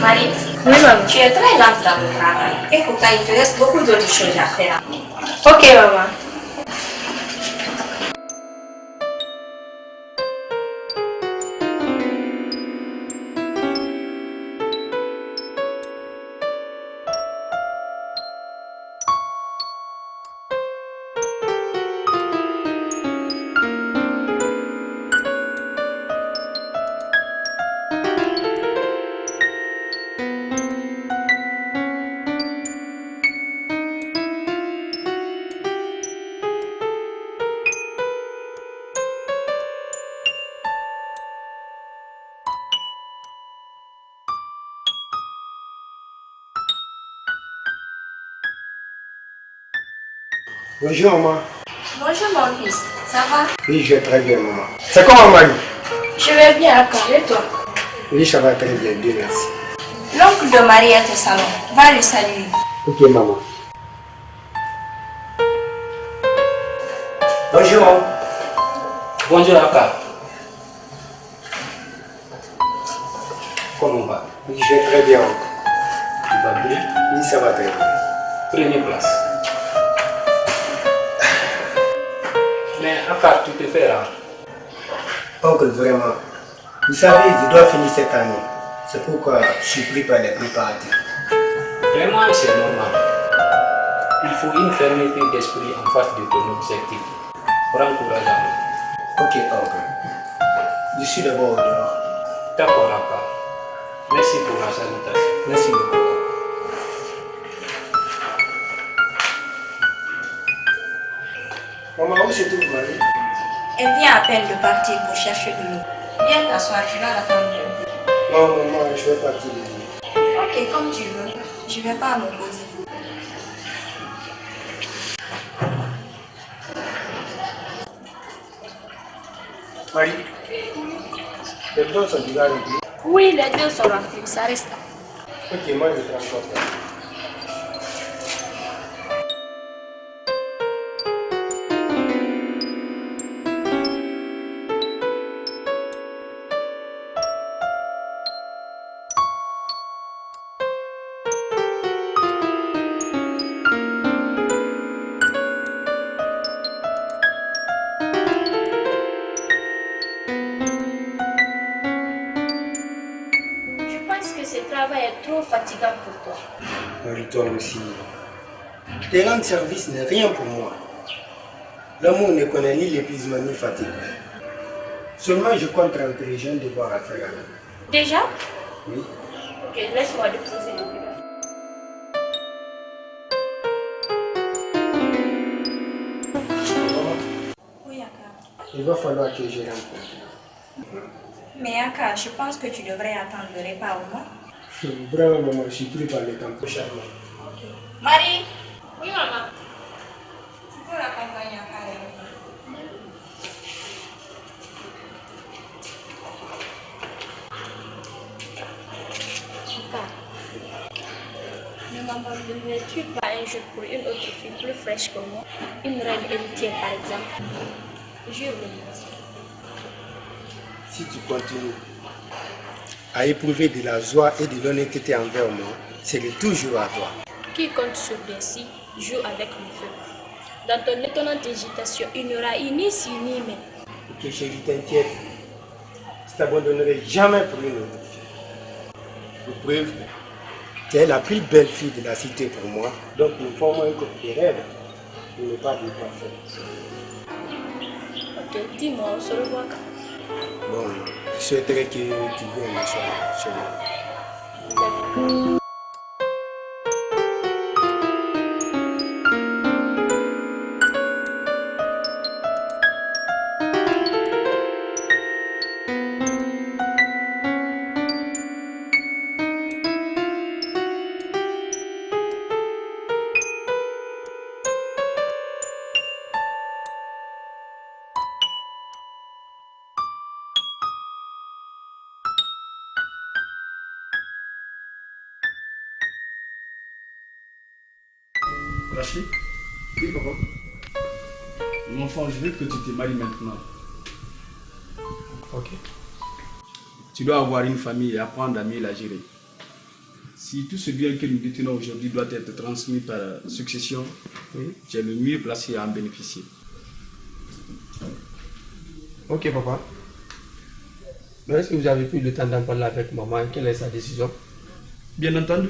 Marie, Oui, maman. tu es très lente dans le travail. Et pourtant, il te reste beaucoup d'autres choses à faire. Ok, maman. Bonjour maman. Bonjour mon fils, ça va? Oui, je vais très bien maman. C'est comment Marie? Je vais bien, encore. Et toi? Oui, ça va très bien, Dieu merci. L'oncle de Marie est au salon. Va le saluer. Ok maman. Bonjour. Bonjour Aka. Comment va? Oui, je vais très bien. Tu vas bien? Oui, ça va très bien. Prenez place. Mais Aka, tu te fais rare. Oncle, vraiment. Vous savez, je dois finir cette année. C'est pourquoi je suis pris par les préparatifs. Vraiment, c'est normal. Il faut une fermeté d'esprit en face de ton objectif. Prends courage à nous. Ok, oncle. Je suis d'abord au dehors. D'accord, Aka. Merci pour la salutation. Merci beaucoup. Maman, où se trouve Marie? Elle vient à peine de partir pour chercher de l'eau. Viens t'asseoir, tu vas l'attendre un peu. Non, maman, je vais partir. Ok, comme tu veux. Je ne vais pas m'opposer. Marie, les deux sont déjà réglés. Oui, les deux sont remplis, ça reste là. Ok, moi je transporte. Je pense que ce travail est trop fatigant pour toi. Marie, toi aussi. Te rendre service n'est rien pour moi. L'amour ne connaît ni l'épuisement ni fatigue. Seulement je compte rentrer, j'ai un devoir à faire. Déjà? Oui. Ok, laisse-moi déposer le bureau. Maman, Oui, Aka. il va falloir que je rentre. Mais Aka, je pense que tu devrais attendre le repas au moins. Vraiment, maman, je suis pris par le temps prochainement. Marie, Oui, maman. tu peux l'accompagner à faire le repas. Ne m'abandonnerais-tu pas un jour pour une autre fille plus fraîche que moi? Une reine héritière, par exemple. Jure-le. Si tu continues à éprouver de la joie et de l'honnêteté envers moi, c'est de toujours à toi. Qui compte sur des si joue avec le feu. Dans ton étonnante hésitation, il n'y aura ni si ni mais. Ok, chérie, t'inquiète. Je ne t'abandonnerai jamais pour une autre fille. De preuve, tu es la plus belle fille de la cité pour moi, donc nous formons un couple de rêve. Il n'est pas de parfait. Ok, dis-moi, on se revoit quand? Bon, je souhaiterais que tu viennes me soir chez moi. D'accord. Rachid, Oui, papa. mon enfant, je veux que tu te maries maintenant. Ok. Tu dois avoir une famille et apprendre à mieux la gérer. Si tout ce bien que nous détenons aujourd'hui doit être transmis par succession, tu es le mieux placé à en bénéficier. Ok, papa. Mais est-ce que vous avez pris le temps d'en parler avec maman et quelle est sa décision? Bien entendu.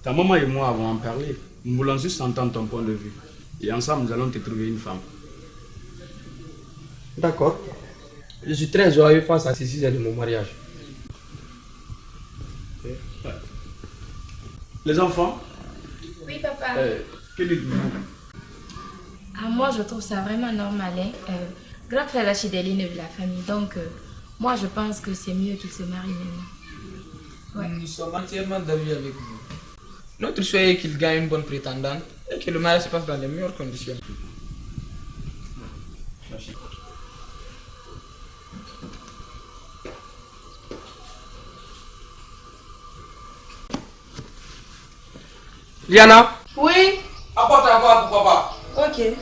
Ta maman et moi avons en parlé. Nous voulons juste entendre ton point de vue. Et ensemble, nous allons te trouver une femme. D'accord. Je suis très joyeux face à ces 6 ans de mon mariage. Les enfants, Oui, papa. que dites-vous? Moi, je trouve ça vraiment normal. Grand frère Rachid est l'aîné de la famille. Donc, moi, je pense que c'est mieux qu'il se marie maintenant. Nous sommes entièrement d'avis avec vous. Notre souhait est qu'il gagne une bonne prétendante et que le mariage se passe dans les meilleures conditions. Liana? Oui, Apporte encore pour papa. ok.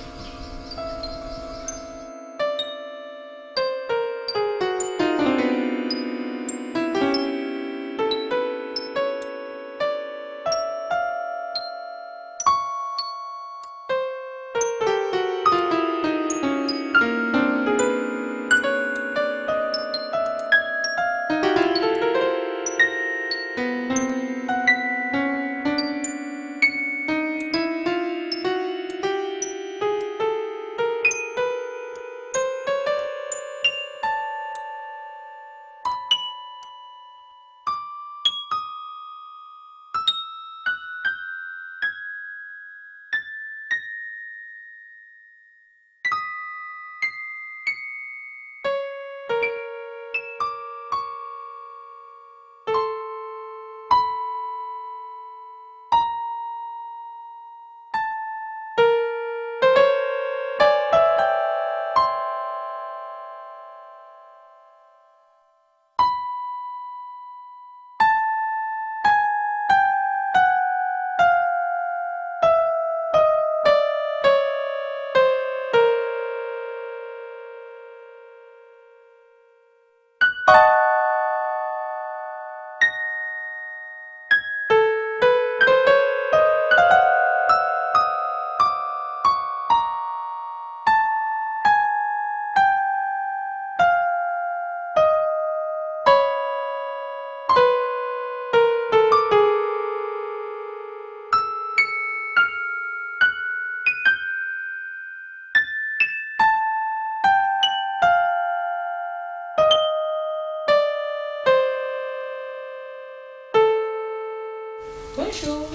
Bonjour.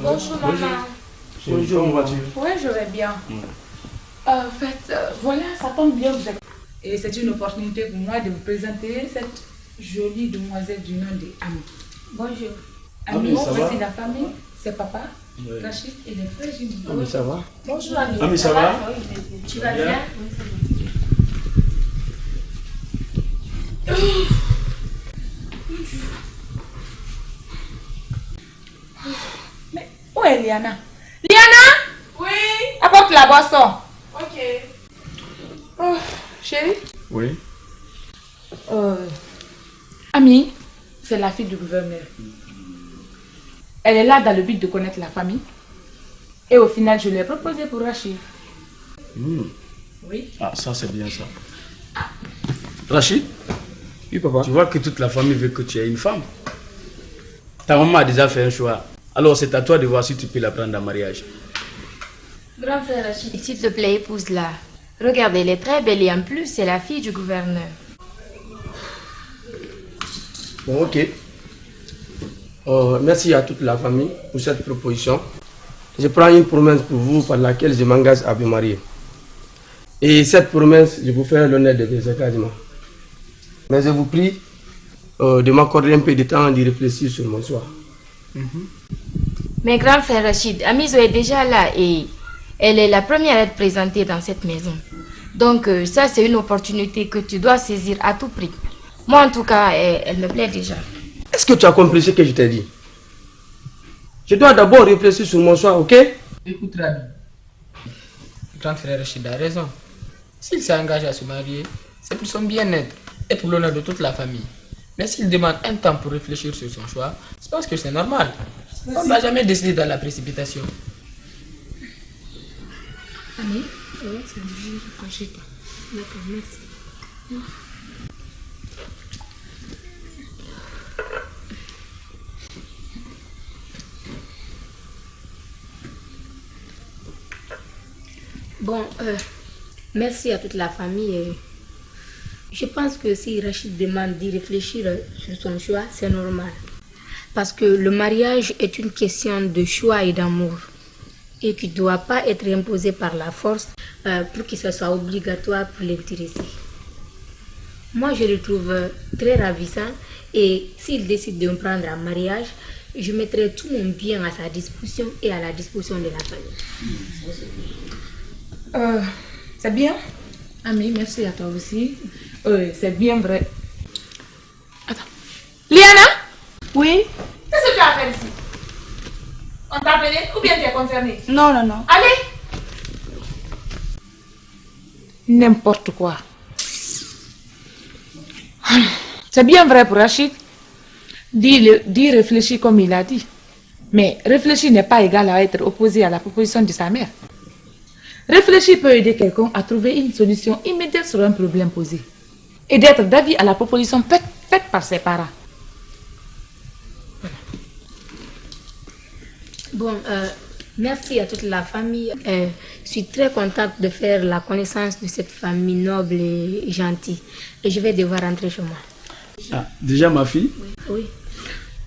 Bonjour, maman. Bonjour, comment vas-tu? Oui, je vais bien. En fait, voilà, ça tombe bien. Et c'est une opportunité pour moi de vous présenter cette jolie demoiselle du nom de Ami. Bonjour. Ami, ça va? voici la famille, c'est papa, Rachid et les frères jumeaux. Ami, ça va? Bonjour, Ami. Ami, ça va? Tu vas bien? Mais où est Liana? Liana? Oui. Apporte la boisson. Ok. Oh, chérie. Oui. Ami, c'est la fille du gouverneur. Elle est là dans le but de connaître la famille. Et au final, je lui ai proposé pour Rachid. Oui. Ah, ça c'est bien ça. Rachid, Oui, papa. tu vois que toute la famille veut que tu aies une femme. Ta maman a déjà fait un choix. Alors c'est à toi de voir si tu peux la prendre en mariage. Grand frère Rachid, s'il te plaît, épouse-la. Regardez, elle est très belle et en plus, c'est la fille du gouverneur. Bon, ok. Merci à toute la famille pour cette proposition. Je prends une promesse pour vous par laquelle je m'engage à vous marier. Et cette promesse, je vous fais l'honneur de mes engagements. Mais je vous prie de m'accorder un peu de temps d'y réfléchir sur mon choix. Mais grand frère Rachid, Amizo est déjà là et elle est la première à être présentée dans cette maison. Donc ça, c'est une opportunité que tu dois saisir à tout prix. Moi, en tout cas, elle me plaît déjà. Est-ce que tu as compris ce que je t'ai dit? Je dois d'abord réfléchir sur mon choix, ok? Écoute, Rabi. Grand frère Rachid a raison. S'il s'engage à se marier, c'est pour son bien-être et pour l'honneur de toute la famille. Mais s'il demande un temps pour réfléchir sur son choix, je pense que c'est normal. On ne va jamais décider dans la précipitation. Ami, c'est ne fâchez pas. D'accord, merci. Bon, merci à toute la famille. Je pense que si Rachid demande d'y réfléchir sur son choix, c'est normal. Parce que le mariage est une question de choix et d'amour. Et qui ne doit pas être imposé par la force pour que ce soit obligatoire pour l'intéresser. Moi, je le trouve très ravissant. Et s'il décide de me prendre en mariage, je mettrai tout mon bien à sa disposition et à la disposition de la famille. C'est bien. Ami, merci à toi aussi. C'est bien vrai. Attends. Liana? Oui? Qu'est-ce que tu as fait ici? On t'a appelé ou bien tu es concernée? Non, non, non. Allez! N'importe quoi. C'est bien vrai pour Rachid. D'y réfléchir comme il a dit. Mais réfléchir n'est pas égal à être opposé à la proposition de sa mère. Réfléchir peut aider quelqu'un à trouver une solution immédiate sur un problème posé. Et d'être d'avis à la proposition faite par ses parents. Bon, merci à toute la famille. Je suis très contente de faire la connaissance de cette famille noble et gentille. Et je vais devoir rentrer chez moi. Ah, déjà ma fille? Oui.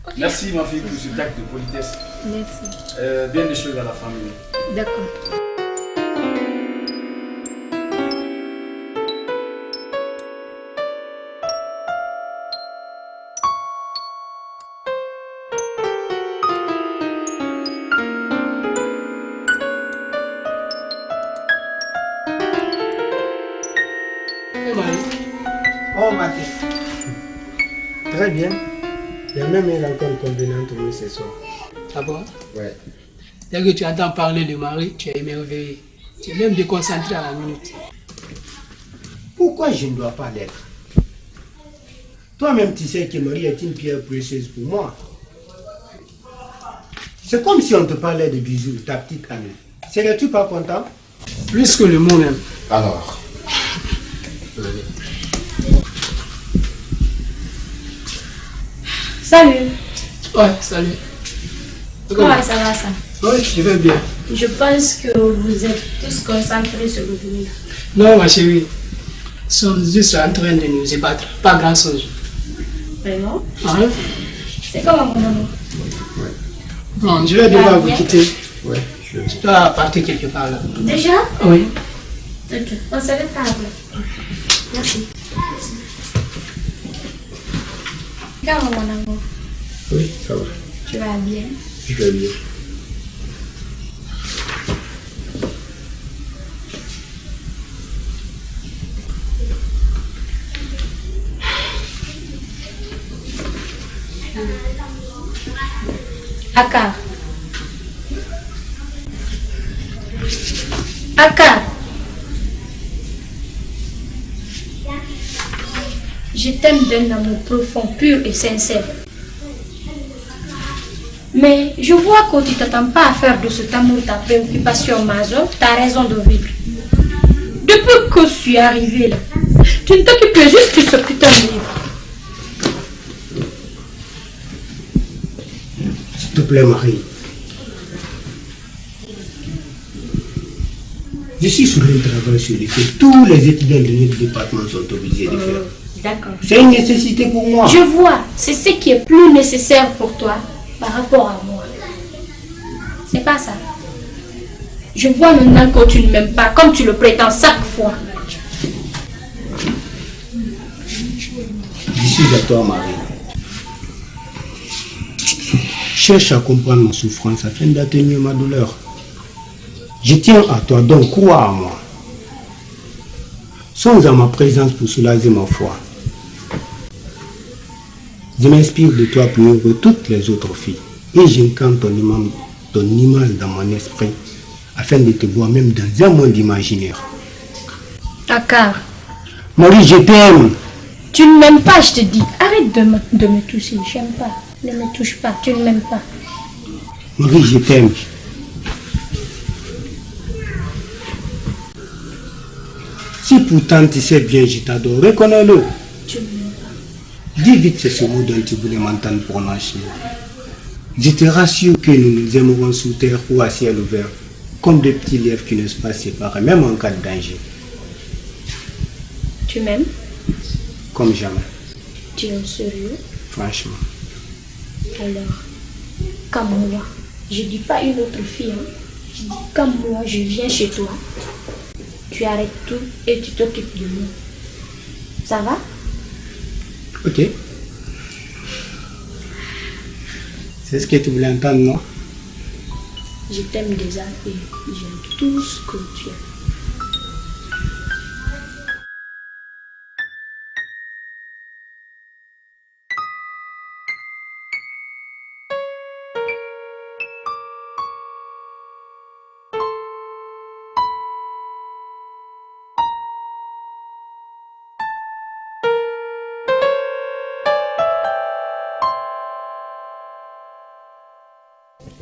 Okay. Merci ma fille pour cet acte de politesse. Merci. Bien des choses à la famille. D'accord. Oh, ma fille. Très bien. Il y a même une rencontre combinée entre nous ce soir. Ah bon? Ouais. Dès que tu entends parler de Marie, tu es émerveillé. Tu es même déconcentré à la minute. Pourquoi je ne dois pas l'être? Toi-même, tu sais que Marie est une pierre précieuse pour moi. C'est comme si on te parlait de Bisous, ta petite amie. Serais-tu pas content? Plus que le mot même. Alors. Salut. Ouais, salut. Comment ça va ça? Oui, je vais bien. Je pense que vous êtes tous concentrés sur le venir. Non, ma chérie. Nous sommes juste en train de nous ébattre. Pas grand chose. Vraiment? Ah, c'est comment mon amour? bon, je vais devoir vous quitter. Ouais, Je dois partir quelque part là. Déjà? Oui. Ok, on se retrouve après. Merci. Comment mon amour? Oui, ça va. Tu vas bien? Je vais bien. Akar. Akar. Je t'aime d'un amour profond, pur et sincère. Mais je vois que tu ne t'attends pas à faire de cet amour ta préoccupation majeure, ta raison de vivre. Depuis que je suis arrivée là, tu ne t'occupes juste de ce putain de livre. S'il te plaît, Marie. Je suis sur un travail sur lequel tous les étudiants de notre département sont obligés de faire. D'accord. C'est une nécessité pour moi. Je vois, c'est ce qui est plus nécessaire pour toi par rapport à moi. C'est pas ça. Je vois maintenant que tu ne m'aimes pas comme tu le prétends chaque fois. Je suis à toi, Marie. Cherche à comprendre ma souffrance afin d'atténuer ma douleur. Je tiens à toi, donc crois à moi. Songe à ma présence pour soulager ma foi. Je m'inspire de toi pour ouvrir toutes les autres filles. Et j'incarne ton image dans mon esprit afin de te voir même dans un monde imaginaire. Akar. Marie, je t'aime. Tu ne m'aimes pas, je te dis. Arrête de me toucher, j'aime pas. Ne me touche pas, tu ne m'aimes pas. Marie, je t'aime. Si pourtant tu sais bien, je t'adore, reconnais-le. Tu ne m'aimes pas. Dis vite ce mot dont tu voulais m'entendre prononcer. Je te rassure que nous nous aimerons sous terre ou à ciel ouvert, comme des petits lièvres qui ne se pas séparer, même en cas de danger. Tu m'aimes? Comme jamais. Tu es sérieux? Franchement. Alors, comme moi, je dis pas une autre fille, hein. Je dis comme moi, je viens chez toi. Tu arrêtes tout et tu t'occupes de moi. Ça va? Ok. C'est ce que tu voulais entendre, non? Je t'aime déjà et j'aime tout ce que tu es.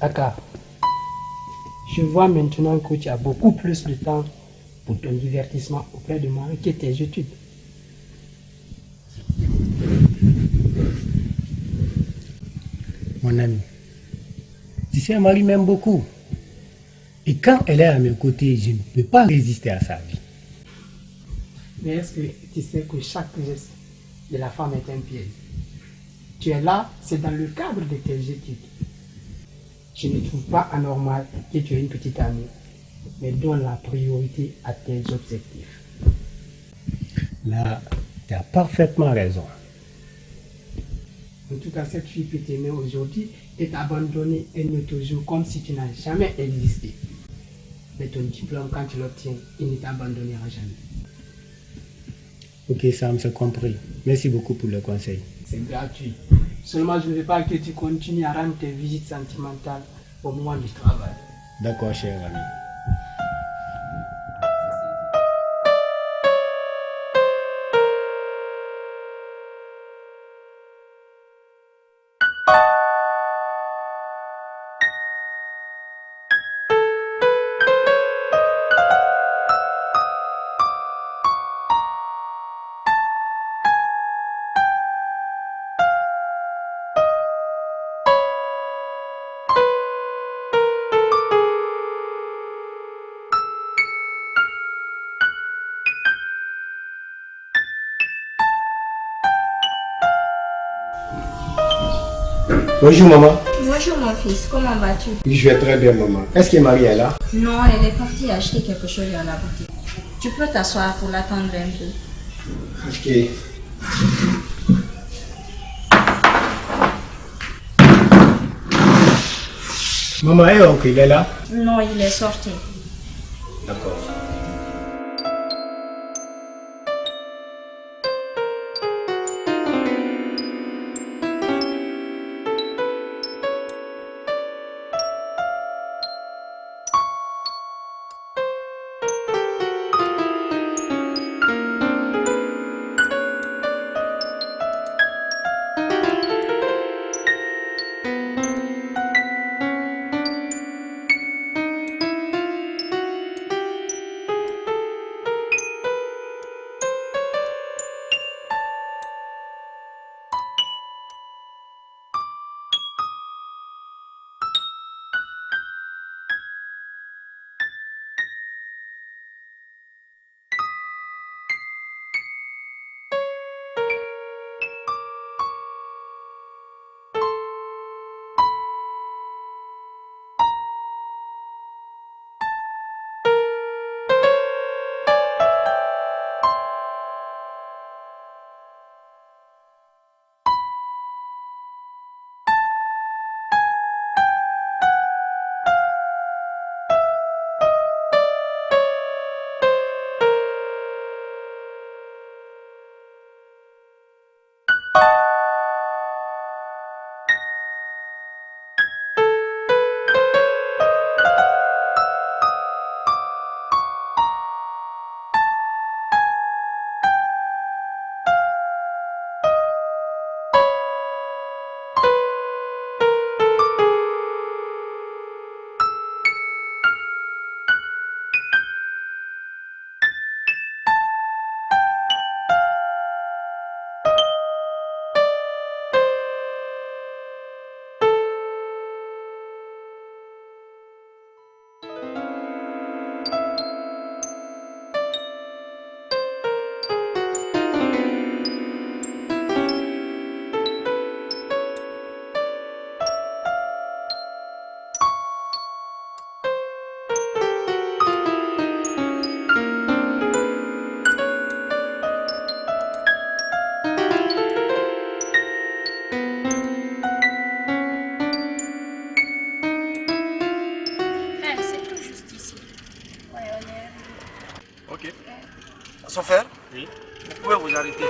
Aka, je vois maintenant que tu as beaucoup plus de temps pour ton divertissement auprès de Marie que tes études. Mon ami, tu sais, Marie m'aime beaucoup. Et quand elle est à mes côtés, je ne peux pas résister à sa vie. Mais est-ce que tu sais que chaque geste de la femme est un piège? Tu es là, c'est dans le cadre de tes études. Je ne trouve pas anormal que tu aies une petite amie, mais donne la priorité à tes objectifs. Là, tu as parfaitement raison. En tout cas, cette fille peut t'aimer aujourd'hui et t'abandonner un autre jour comme si tu n'as jamais existé. Mais ton diplôme, quand tu l'obtiens, il ne t'abandonnera jamais. Ok, Sam, c'est compris. Merci beaucoup pour le conseil. C'est gratuit. Seulement, je ne veux pas que tu continues à rendre tes visites sentimentales au moment du travail. D'accord, cher ami. Bonjour maman. Bonjour mon fils, comment vas-tu? Je vais très bien maman. Est-ce que Marie est là? Non, elle est partie acheter quelque chose dans la boutique. Tu peux t'asseoir pour l'attendre un peu. Ok. Maman et oncle, il est là? Non, il est sorti. D'accord. Chauffeur, oui. Vous pouvez vous arrêter.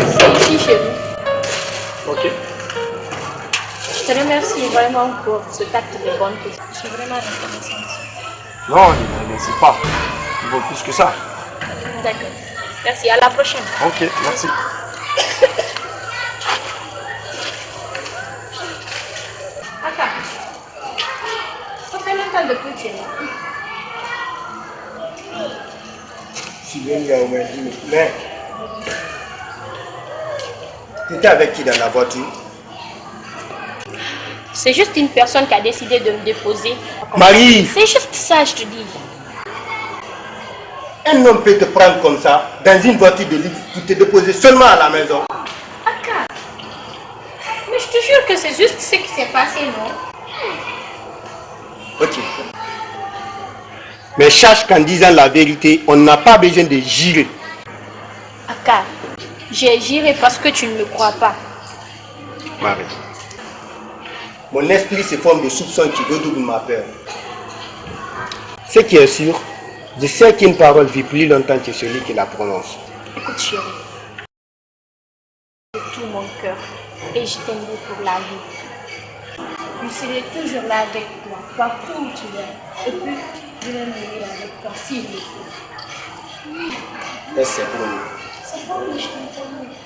C'est ici chez vous. Ok. Je te remercie vraiment pour ce acte de bonne question. Je suis vraiment reconnaissante. Non, ne remercie pas. Il vaut plus que ça. D'accord. Merci, à la prochaine. Ok, merci. Attends. Ça fait longtemps depuis que tu es là. Je suis venu au moins 10 minutes. Mais, tu étais avec qui dans la voiture? C'est juste une personne qui a décidé de me déposer. Marie! C'est juste ça, je te dis. Un homme peut te prendre comme ça, dans une voiture de luxe, pour te déposer seulement à la maison. Aka. Mais je te jure que c'est juste ce qui s'est passé, non? Ok. Mais sache qu'en disant la vérité, on n'a pas besoin de jurer. Aka, j'ai juré parce que tu ne me crois pas. Marie. Mon esprit se forme de soupçons qui redoublent ma peur. Ce qui est sûr, je sais qu'une parole vit plus longtemps que celui qui la prononce. Écoute chérie, de tout mon cœur, et je t'aimerai pour la vie. Je serai toujours là avec toi, partout où tu es. Et puis, je vais mourir avec toi s'il le faut. Et c'est promis. C'est promis, je t'en promets.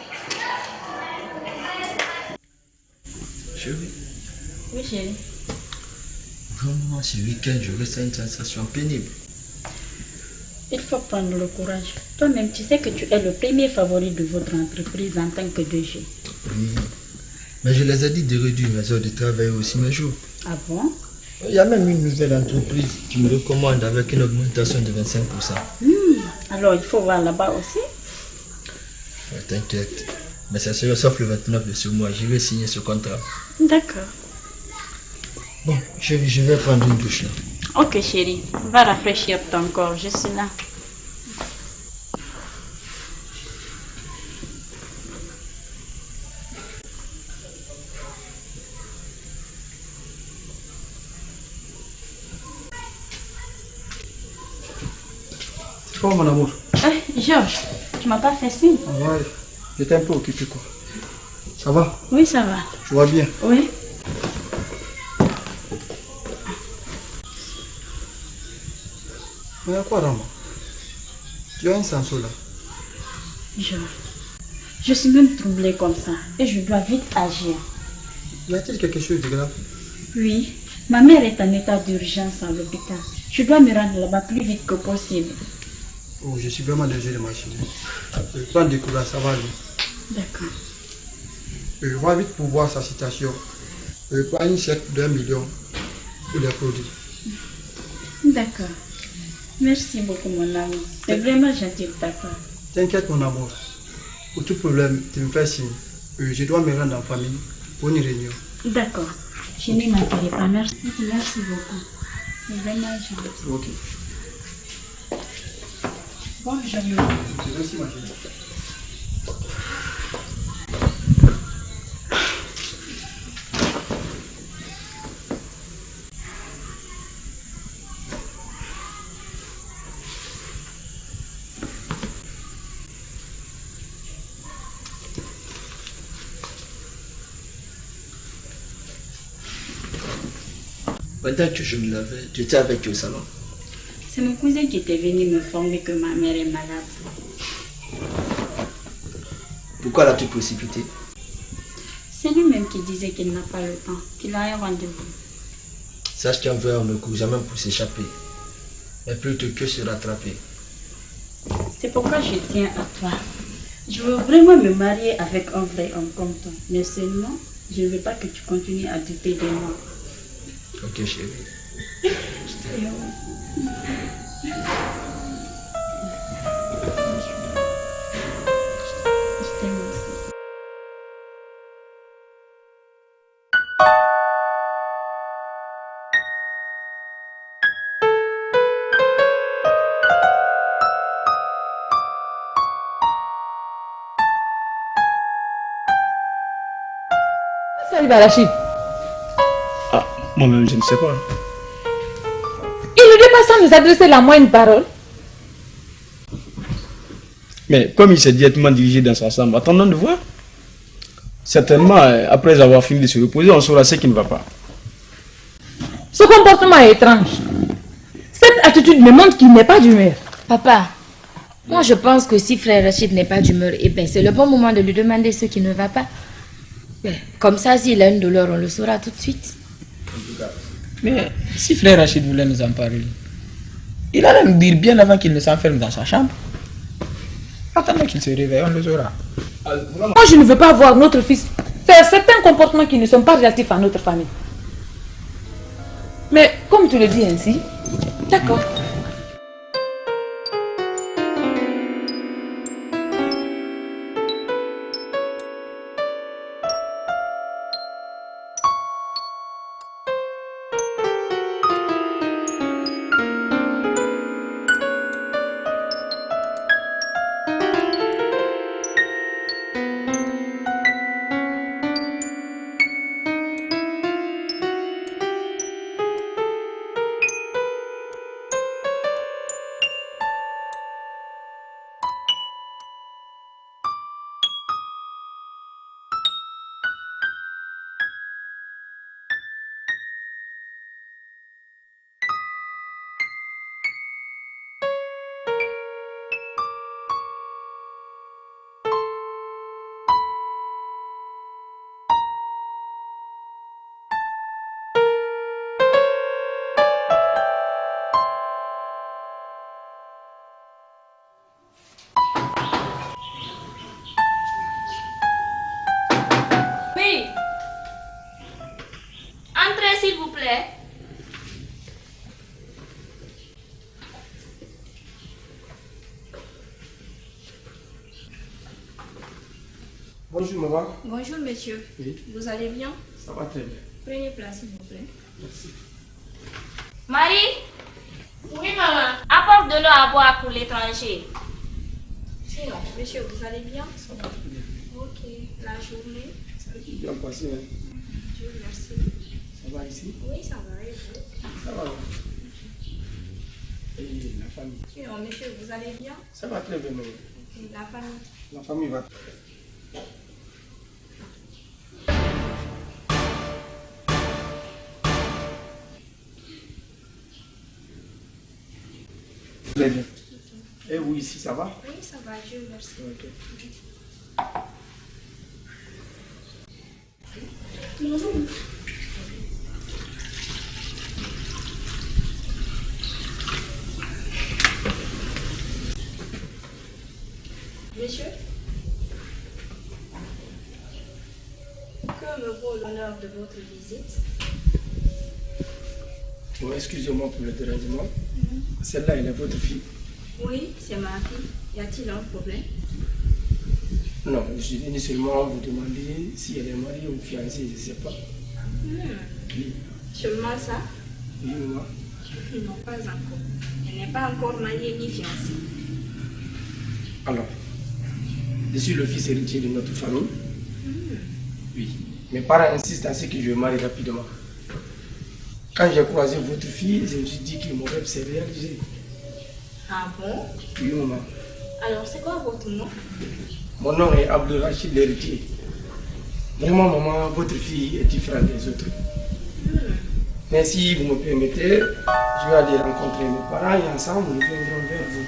Chérie, Oui chérie. vraiment ce week-end je ressens une sensation pénible. Il faut prendre le courage. Toi-même, tu sais que tu es le premier favori de votre entreprise en tant que DG. Oui, mais je les ai dit de réduire mes heures de travail aussi mes jours. Ah bon? Il y a même une nouvelle entreprise qui me recommande avec une augmentation de 25%. Alors, il faut voir là-bas aussi. Ouais, t'inquiète, mais ça sera sauf le 29 de ce mois, je vais signer ce contrat. D'accord. Bon, chérie, je vais prendre une douche là. Ok chérie, va rafraîchir ton corps, je suis là. C'est quoi mon amour? Georges, tu m'as pas fait signe? Ouais, j'étais un peu occupé quoi. Ça va? Oui, ça va. Tu vas bien? Oui. Mais à quoi Rama? Tu as un senso là? Georges, je suis même troublée comme ça et je dois vite agir. Y a-t-il quelque chose de grave? Oui, ma mère est en état d'urgence à l'hôpital. Je dois me rendre là-bas plus vite que possible. Oh, je suis vraiment désolé ma chérie. Prends du courage, ça va aller. D'accord. Je vais vite pour voir sa situation. Prends une chèque d'1 million pour les produits. D'accord. Merci beaucoup mon ami. C'est vraiment gentil de ta part. T'inquiète mon amour. Pour tout problème, tu me fais signe. Je dois me rendre en famille pour une réunion. D'accord. Je n'y manquerai pas. Merci. Merci beaucoup. C'est vraiment gentil. Ok. Bonne journée. Merci ma chérie. Pendant que je me lavais, tu étais avec eux au salon. C'est mon cousin qui était venu me informer que ma mère est malade. Pourquoi l'as-tu précipité? C'est lui-même qui disait qu'il n'a pas le temps, qu'il a un rendez-vous. Sache qu'un verre ne court jamais pour s'échapper, mais plutôt que se rattraper. C'est pourquoi je tiens à toi. Je veux vraiment me marier avec un vrai homme comme toi. Mais seulement, je ne veux pas que tu continues à douter de moi. Ok, chérie. Je t'aime. Salut Rachid. Ah, moi-même, je ne sais pas. Il ne dit pas sans nous adresser la moindre parole. Mais comme il s'est directement dirigé dans sa chambre, attendons de voir. Certainement, après avoir fini de se reposer, on saura ce qui ne va pas. Ce comportement est étrange. Cette attitude me montre qu'il n'est pas d'humeur. Papa, moi je pense que si frère Rachid n'est pas d'humeur, eh ben, c'est le bon moment de lui demander ce qui ne va pas. Comme ça, s'il a une douleur, on le saura tout de suite. Mais si frère Rachid voulait nous en parler, il allait nous dire bien avant qu'il ne s'enferme dans sa chambre. Attendons qu'il se réveille, on le saura. Moi, je ne veux pas voir notre fils faire certains comportements qui ne sont pas relatifs à notre famille. Mais comme tu le dis ainsi, d'accord. S'il vous plaît. Bonjour maman. Bonjour monsieur. Oui. Vous allez bien? Ça va très bien. Prenez place s'il vous plaît. Merci. Marie? Oui maman. Apporte de l'eau à boire pour l'étranger. Sinon, monsieur, vous allez bien? Ça va très bien. Ok. La journée? Ça a bien passé. Hein? Dieu merci. Ça va ici? Oui, ça va. Et vous? Ça va. Et la famille? Sinon, monsieur, vous allez bien? Ça va très bien. Maman. Et la famille? La famille va. Très bien. Et vous ici, ça va? Oui, ça va, Dieu merci. Ok. Monsieur? Que me vaut l'honneur de votre visite? Bon, excusez-moi pour le dérangement. Celle-là, elle est votre fille? Oui, c'est ma fille. Y a-t-il un problème? Non, je suis venu seulement vous demander si elle est mariée ou fiancée, je ne sais pas. Oui. Seulement ça? Oui, maman. Non, pas encore. Elle n'est pas encore mariée ni fiancée. Alors, je suis le fils héritier de notre famille. Oui. Mes parents insistent à ce que je me marie rapidement. Quand j'ai croisé votre fille, je me suis dit que mon rêve s'est réalisé. Ah bon? Oui, maman. Alors, c'est quoi votre nom? Mon nom est Abdul Rachid l'héritier. Vraiment, maman, votre fille est différente des autres. Mais si vous me permettez, je vais aller rencontrer mes parents et ensemble nous viendrons vers vous.